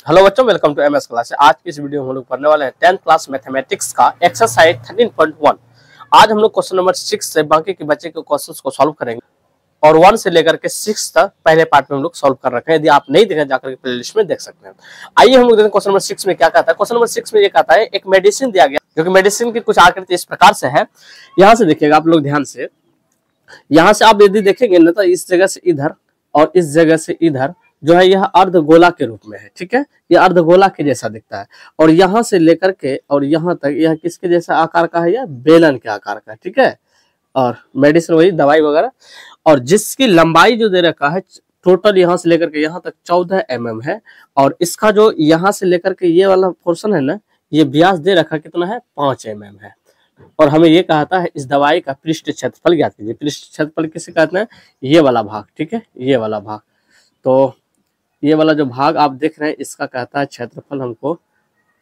Hello बच्चों, welcome to MS class. आज की इस वीडियो में हम लोग पढ़ने वाले हैं 10th क्लास मैथमेटिक्स का एक्सरसाइज 13.1। आज हम लोग क्वेश्चन नंबर 6 से बाकी के बच्चे के क्वेश्चंस को सॉल्व करेंगे और 1 से लेकर के 6 तक पहले पार्ट में हम लोग सॉल्व कर रखे हैं। यदि आप नहीं देखें जाकर के प्लेलिस्ट में देख सकते हैं। आइए हम लोग देखते हैं क्वेश्चन नंबर 6 में क्या कहता है। क्वेश्चन नंबर 6 में ये कहता है एक मेडिसिन दिया गया, जो कि मेडिसिन की कुछ आकृति इस प्रकार से है। यहाँ से देखिएगा आप लोग ध्यान से, यहाँ से आप यदि देखेंगे ना तो इस जगह से इधर और इस जगह से इधर जो है यह अर्धगोला के रूप में है। ठीक है, यह अर्धगोला के जैसा दिखता है और यहाँ से लेकर के और यहाँ तक यह किसके जैसा आकार का है, यह बेलन के आकार का। ठीक है, और मेडिसिन वही दवाई वगैरह, और जिसकी लंबाई जो दे रखा है टोटल यहाँ से लेकर के यहाँ तक 14 mm है। और इसका जो यहाँ से लेकर के ये वाला पोर्शन है ना, ये व्यास दे रखा कितना है, 5 mm है। और हमें ये कहता है इस दवाई का पृष्ठ क्षेत्रफल ज्ञात कीजिए। पृष्ठ क्षेत्रफल किसे कहते हैं, ये वाला भाग। ठीक है, ये वाला भाग, तो ये वाला जो भाग आप देख रहे हैं इसका कहता है क्षेत्रफल हमको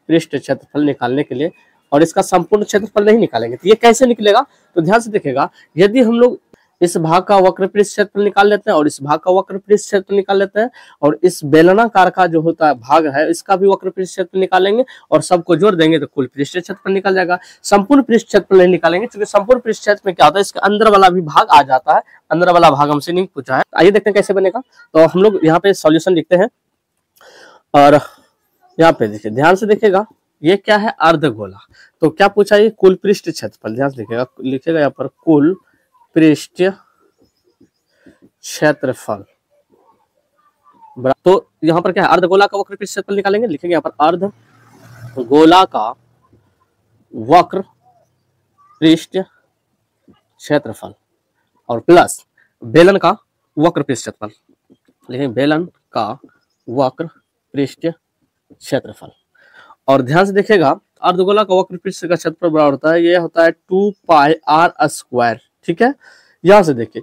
पृष्ठ क्षेत्रफल निकालने के लिए। और इसका संपूर्ण क्षेत्रफल नहीं निकालेंगे तो ये कैसे निकलेगा, तो ध्यान से देखिएगा। यदि हम लोग इस भाग का वक्र पृष्ठ क्षेत्रफल निकाल लेते हैं और इस भाग का वक्र पृष्ठ क्षेत्रफल निकाल लेते हैं और इस बेलनाकार का जो होता है भाग है इसका भी वक्र पृष्ठ क्षेत्रफल निकालेंगे और सबको जोड़ देंगे तो कुल पृष्ठ क्षेत्रफल निकल जाएगा। संपूर्ण पृष्ठ क्षेत्रफल नहीं निकालेंगे क्योंकि संपूर्ण पृष्ठ क्षेत्र में क्या होता है, इसके अंदर वाला भी भाग आ जाता है। अंदर वाला भाग हमसे नहीं पूछा है। आइए देखते हैं कैसे बनेगा। तो हम लोग यहाँ पे सॉल्यूशन लिखते हैं और यहाँ पे देखिए, ध्यान से देखिएगा, ये क्या है, अर्धगोला। तो क्या पूछा, ये कुल पृष्ठ क्षेत्रफल। ध्यान से देखिएगा, लिखिएगा यहाँ पर कुल पृष्ठ क्षेत्रफल। तो यहाँ पर क्या है, अर्धगोला का वक्र पृष्ठ क्षेत्रफल निकालेंगे। लिखेंगे यहाँ पर अर्धगोला का वक्र पृष्ठ क्षेत्रफल और प्लस बेलन का वक्र पृष्ठ क्षेत्रफल। लिखेंगे बेलन का वक्र पृष्ठ क्षेत्रफल। और ध्यान से देखिएगा, अर्धगोला का वक्र पृष्ठ का क्षेत्रफल बराबर होता है, ये होता है 2πr²। ठीक है, यहाँ से देखिए,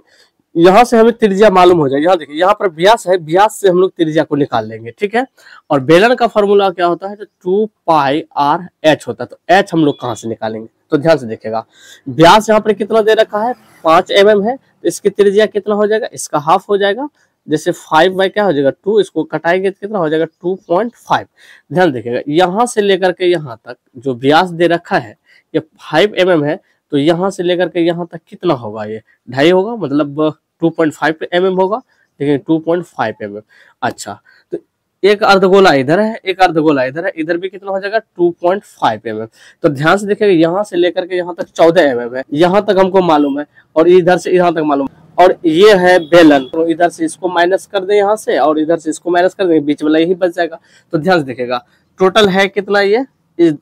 यहाँ से हमें त्रिज्या मालूम हो जाए। यहाँ देखिए, यहाँ पर व्यास है, व्यास से हम लोग त्रिज्या को निकाल लेंगे। ठीक है, और बेलन का फॉर्मूला क्या होता है, तो 2πrh होता है। तो h हम लोग कहाँ से निकालेंगे, तो ध्यान से देखिएगा, व्यास यहाँ पर कितना दे रखा है, 5 mm है। तो इसकी त्रिज्या कितना हो जाएगा, इसका हाफ हो जाएगा। जैसे 5 बाई क्या हो जाएगा 2, इसको कटाएंगे तो कितना हो जाएगा 2.5। ध्यान देखिएगा, यहाँ से लेकर के यहाँ तक जो व्यास दे रखा है ये 5 mm है। तो यहाँ से लेकर के यहाँ तक कितना होगा, ये 2.5 होगा, मतलब 2.5 mm होगा। देखिए 2.5 mm। अच्छा, तो एक अर्धगोला इधर है, एक अर्धगोला इधर है, इधर भी कितना हो जाएगा 2.5 mm। तो ध्यान से देखिएगा, यहाँ से लेकर के यहाँ तक 14 mm है, यहाँ तक हमको मालूम है और इधर से यहाँ तक मालूम है। और ये है बेलन, तो इधर से इसको माइनस कर दे यहाँ से और इधर से इसको माइनस कर देंगे, बीच वाला यही बच जाएगा। तो ध्यान से देखिएगा, टोटल है कितना, ये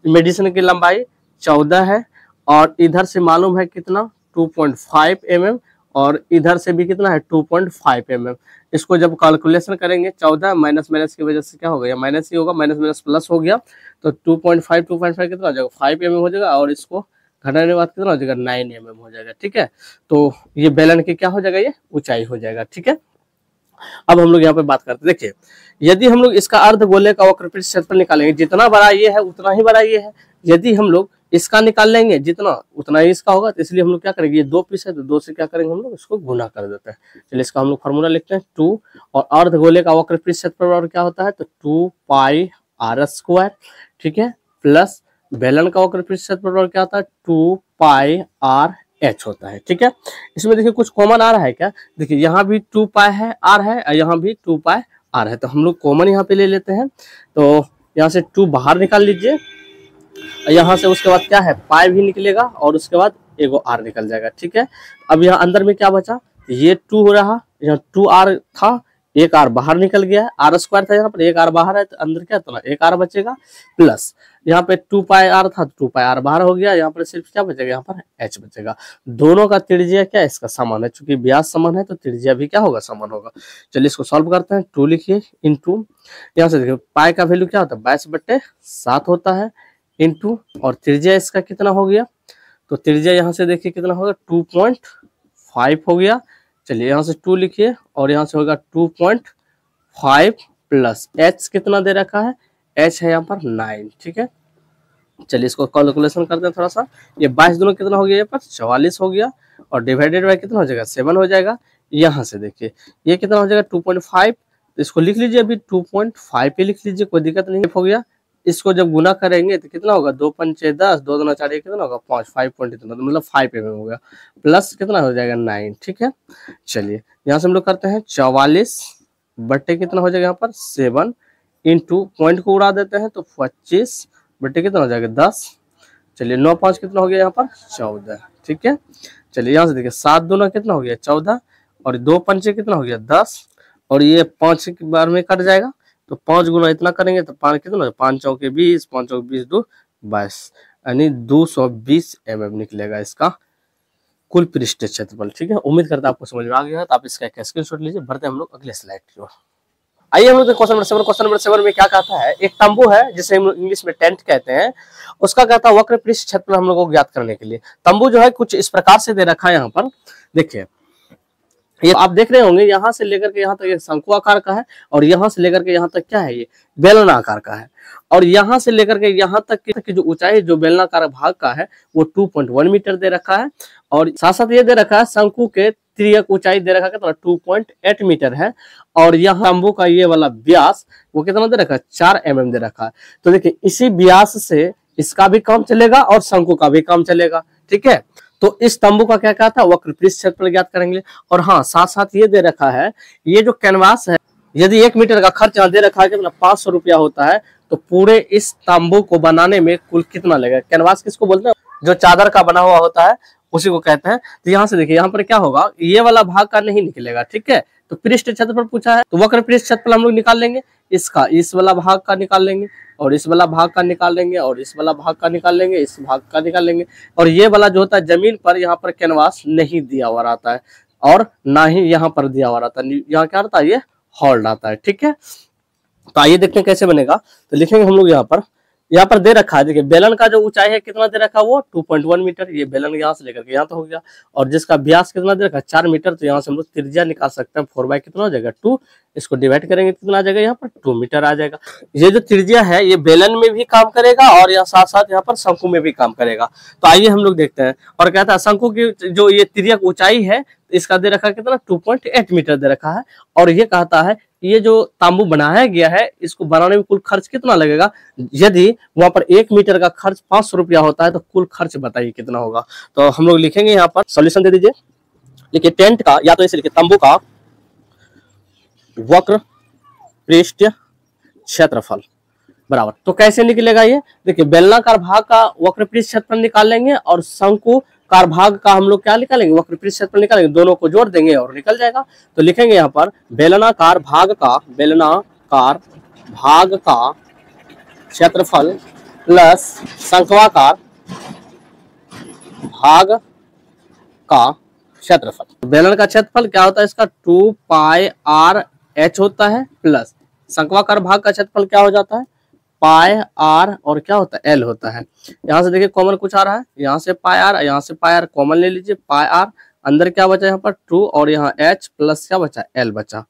मेडिसिन की लंबाई 14 है और इधर से मालूम है कितना 2.5 mm और इधर से भी कितना है 2.5 mm। इसको जब कैलकुलेशन करेंगे 14 माइनस माइनस की वजह से क्या हो गया, माइनस ही होगा, माइनस माइनस प्लस हो गया। तो 2.5 कितना हो जाएगा, 5 mm हो जाएगा और इसको घटाने के बाद कितना हो जाएगा, 9 mm हो जाएगा। ठीक है, तो ये बेलन की क्या हो जाएगा, ये ऊंचाई हो जाएगा। ठीक है, अब हम लोग यहाँ पे बात करते हैं। देखिए, यदि हम लोग इसका अर्धगोले का वक्र पृष्ठ क्षेत्रफल निकालेंगे, जितना बड़ा ये है उतना ही बड़ा ये है। यदि हम लोग इसका निकाल लेंगे जितना, उतना ही इसका होगा। तो इसलिए हम लोग क्या करेंगे, ये 2 पीस है तो 2 से क्या करेंगे, हम लोग इसको गुना कर देते हैं। चलिए इसका हम लोग फॉर्मूला लिखते हैं 2, और अर्धगोले का वक्र पृष्ठ क्षेत्रफल क्या होता है, तो 2πr²। ठीक है, प्लस बेलन का वक्र पृष्ठ क्षेत्रफल क्या होता है, 2πrh होता है। ठीक है, इसमें देखिए कुछ कॉमन आ रहा है क्या, देखिए यहाँ भी 2π है, r है, और यहाँ भी 2πr है। तो हम लोग कॉमन यहाँ पे ले लेते हैं। तो यहाँ से 2 बाहर निकाल लीजिए, यहाँ से उसके बाद क्या है, पाई भी निकलेगा और उसके बाद एगो आर निकल जाएगा। ठीक है, अब यहाँ अंदर में क्या बचा, ये 2 हो रहा, यहाँ 2r था, एक आर बाहर निकल गया, r² था यहाँ पर, एक आर बाहर है तो अंदर क्या था, एक आर बचेगा, प्लस यहाँ पे 2πr था तो 2πr बाहर हो गया, यहाँ पर सिर्फ क्या बचेगा, यहाँ पर h बचेगा। दोनों का त्रिज्या क्या इसका समान है, चूंकि व्यास समान है तो त्रिज्या भी क्या होगा, समान होगा। चलिए इसको सॉल्व करते हैं। 2 लिखिए इंटू, यहाँ से देखिए पाई का वैल्यू क्या होता है, 22/7 होता है, इंटू, और त्रिज्या इसका कितना हो गया, तो त्रिज्या यहाँ से देखिए कितना होगा, 2.5 हो गया। चलिए यहाँ से 2 लिखिए और यहाँ से होगा 2.5 प्लस h कितना दे रखा है, h है यहाँ पर 9। ठीक है, चलिए इसको कैलकुलेशन करते हैं थोड़ा सा। ये 22 दोनों कितना हो गया, यहाँ पर 44 हो गया और डिवाइडेड बाय कितना हो जाएगा, 7 हो जाएगा। यहाँ से देखिए ये कितना हो जाएगा 2.5, तो इसको लिख लीजिए अभी 2.5 पे लिख लीजिए, कोई दिक्कत नहीं हो गया। इसको जब गुना करेंगे तो कितना होगा, 2 पंचे 10, 2 दूना 4, कितना होगा 5, 5 पॉइंट इतना, तो मतलब 5 mm हो गया, प्लस कितना हो जाएगा 9। ठीक है, चलिए यहाँ से हम लोग करते हैं 44 बट्टे कितना हो जाएगा यहाँ पर 7 इंटू पॉइंट को उड़ा देते हैं तो 25 बट्टे कितना हो जाएगा 10। चलिए 9 5 कितना हो गया यहाँ पर 14। ठीक है, चलिए यहाँ से देखिए 7 दूना कितना हो गया 14 और 2 पंचे कितना हो गया 10 और ये 5 की बार में कट जाएगा तो 5 गुना इतना करेंगे तो 5 कितना, 5 चौके 20, 5 चौके 20, 2 22, यानी 220 mm निकलेगा इसका कुल पृष्ठ क्षेत्रफल। ठीक है, उम्मीद करता है आपको समझ में आ गया है, तो आप इसका एक स्क्रीनशॉट लीजिए। बढ़ते हम लोग अगले स्लाइड की ओर। आइए हम लोग क्वेश्चन नंबर 7। क्वेश्चन नंबर 7 में क्या कहता है, एक तंबू है जिसे हम लोग इंग्लिश में टेंट कहते हैं, उसका कहता है वक्र पृष्ठ क्षेत्रफल हम लोग को ज्ञात करने के लिए। तंबू जो है कुछ इस प्रकार से दे रखा है, यहाँ पर देखिए ये आप देख रहे होंगे, यहाँ से लेकर के यहाँ तक एक शंकु आकार का है और यहाँ से लेकर के यहाँ तक क्या है, ये बेलना आकार का है, और यहाँ से लेकर के यहाँ तक की जो ऊंचाई जो बेलनाकार भाग का है वो 2.1 मीटर दे रखा है, और साथ साथ ये दे रखा है शंकु के तिर्यक ऊंचाई दे रखा है कितना 2.8 मीटर है, और यहाँ तंबू का ये वाला व्यास वो कितना दे रखा है 4 mm दे रखा है। तो देखिए इसी व्यास से इसका भी काम चलेगा और शंकु का भी काम चलेगा। ठीक है, तो इस तंबू का क्या कहा था, वक्र पृष्ठ क्षेत्रफल ज्ञात करेंगे। और हाँ साथ साथ ये दे रखा है, ये जो कैनवास है यदि 1 मीटर का खर्च यहाँ दे रखा है कितना 500 रुपया होता है, तो पूरे इस तंबू को बनाने में कुल कितना लगेगा। कैनवास किसको बोलते हैं, जो चादर का बना हुआ होता है उसी को कहते हैं। तो यहाँ से देखिए यहाँ पर क्या होगा, ये वाला भाग का नहीं निकलेगा। ठीक है, तो पृष्ठ क्षेत्रफल पूछा है तो वक्र पृष्ठ क्षेत्रफल हम लोग निकाल लेंगे, इसका इस वाला भाग का निकाल लेंगे और इस वाला भाग का निकाल लेंगे और इस वाला भाग का निकाल लेंगे, इस भाग का निकाल लेंगे। और ये वाला जो होता है जमीन पर यहाँ पर कैनवास नहीं दिया हुआ रहता है और ना ही यहाँ पर दिया हुआ रहता है, यहाँ क्या रहता है ये हॉल्ड आता है। ठीक है, तो आइए देखते हैं कैसे बनेगा। तो लिखेंगे हम लोग यहाँ पर दे रखा है, देखिए बेलन का जो ऊंचाई है कितना दे रखा है वो 2.1 मीटर, ये बेलन यहाँ से लेकर के यहाँ तो हो गया, और जिसका व्यास कितना दे रखा है 4 मीटर, तो यहाँ से हम लोग त्रिज्या निकाल सकते हैं 4 कितना हो जाएगा 2, इसको डिवाइड करेंगे कितना आ जाएगा यहाँ पर 2 मीटर आ जाएगा। ये जो त्रिज्या है ये बेलन में भी काम करेगा और यहाँ साथ साथ यहाँ पर शंकु में भी काम करेगा। तो आइए हम लोग देखते हैं, और कहता है शंकु की जो ये तिर्यक ऊंचाई है इसका दे रखा है कितना 2.8 मीटर दे रखा है, और ये कहता है ये जो तांबू बनाया गया है इसको बनाने में कुल खर्च कितना लगेगा। यदि वहां पर 1 मीटर का खर्च 500 रुपया होता है तो कुल खर्च बताइए कितना होगा। तो हम लोग लिखेंगे यहाँ पर सॉल्यूशन दे दीजिए, लिखिए टेंट का, या तो ऐसे लिखिए तंबू का वक्र पृष्ठ क्षेत्रफल बराबर, तो कैसे निकलेगा ये, देखिए बेलनाकार भाग का वक्र पृष्ठ क्षेत्रफल निकाल लेंगे और शंकु कार भाग का हम लोग क्या निकालेंगे वक्र पृष्ठ क्षेत्रफल निकालेंगे, दोनों को जोड़ देंगे और निकल जाएगा। तो लिखेंगे यहाँ पर बेलनाकार भाग का क्षेत्रफल प्लस शंक्वाकार भाग का क्षेत्रफल। बेलन का क्षेत्रफल क्या होता है इसका 2πr(h) होता है, प्लस शंक्वाकार भाग का क्षेत्रफल क्या हो जाता है πr और क्या होता है l होता है। यहाँ से देखिए कॉमन कुछ आ रहा है, यहाँ से πr यहाँ से πr कॉमन ले लीजिए, πr अंदर क्या बचा यहाँ पर 2 और यहाँ h प्लस क्या बचा l बचा।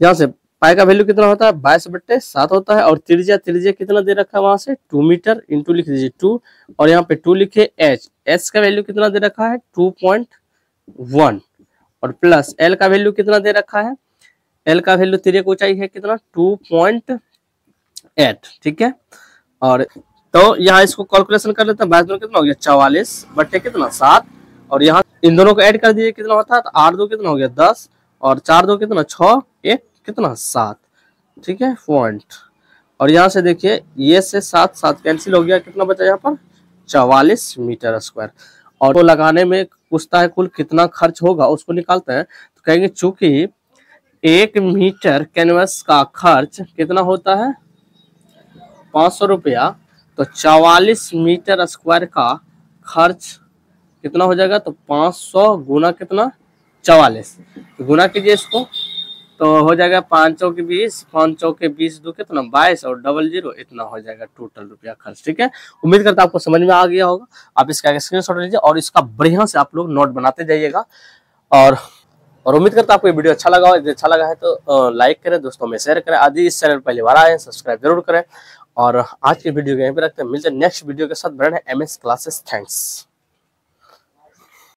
यहाँ से पाई का वैल्यू कितना होता है 22/7 होता है, और त्रिज्या कितना दे रखा है वहां से 2 मीटर, इंटू लिख दीजिए 2 और यहाँ पे 2 लिखे h का वैल्यू कितना दे रखा है 2.1 और प्लस l का वैल्यू कितना दे रखा है, l का वैल्यू तिर्यक ऊंचाई है कितना 2.8। ठीक है, और तो यहाँ इसको कैलकुलेशन कर लेते हैं, 22 कितना हो गया 44 बट्टे कितना 7, और यहाँ इन दोनों को ऐड कर दीजिए कितना होता है, तो 8 2 कितना हो गया 10 और 4 2 कितना 6 1 कितना 7। ठीक है पॉइंट, और यहाँ से देखिए ये से 7 7 कैंसिल हो गया, कितना बचा यहाँ पर 44 मीटर स्क्वायर। और तो लगाने में पूछता है कुल कितना खर्च होगा उसको निकालते हैं, तो कहेंगे चूंकि 1 मीटर कैनवस का खर्च कितना होता है 500 रुपया, तो 44 मीटर स्क्वायर का खर्च कितना हो जाएगा, तो 500 गुना कितना 44, गुना कीजिए इसको तो हो जाएगा 5 चौके 20, 5 चौके 20 दो कितना 22 और 00 इतना हो जाएगा टोटल रुपया खर्च। ठीक है, उम्मीद करता हूं आपको समझ में आ गया होगा। आप इसका स्क्रीनशॉट लीजिए और इसका बढ़िया से आप लोग नोट बनाते जाइएगा, और उम्मीद करता हूं आपको ये वीडियो अच्छा लगा हो। यदि अच्छा लगा है तो लाइक करें, दोस्तों में शेयर करें, आदि इस चैनल पहली बार आए सब्सक्राइब जरूर करें। और आज की वीडियो को यहीं पे रखते हैं, मिलते हैं नेक्स्ट वीडियो के साथ। बने MS क्लासेस, थैंक्स।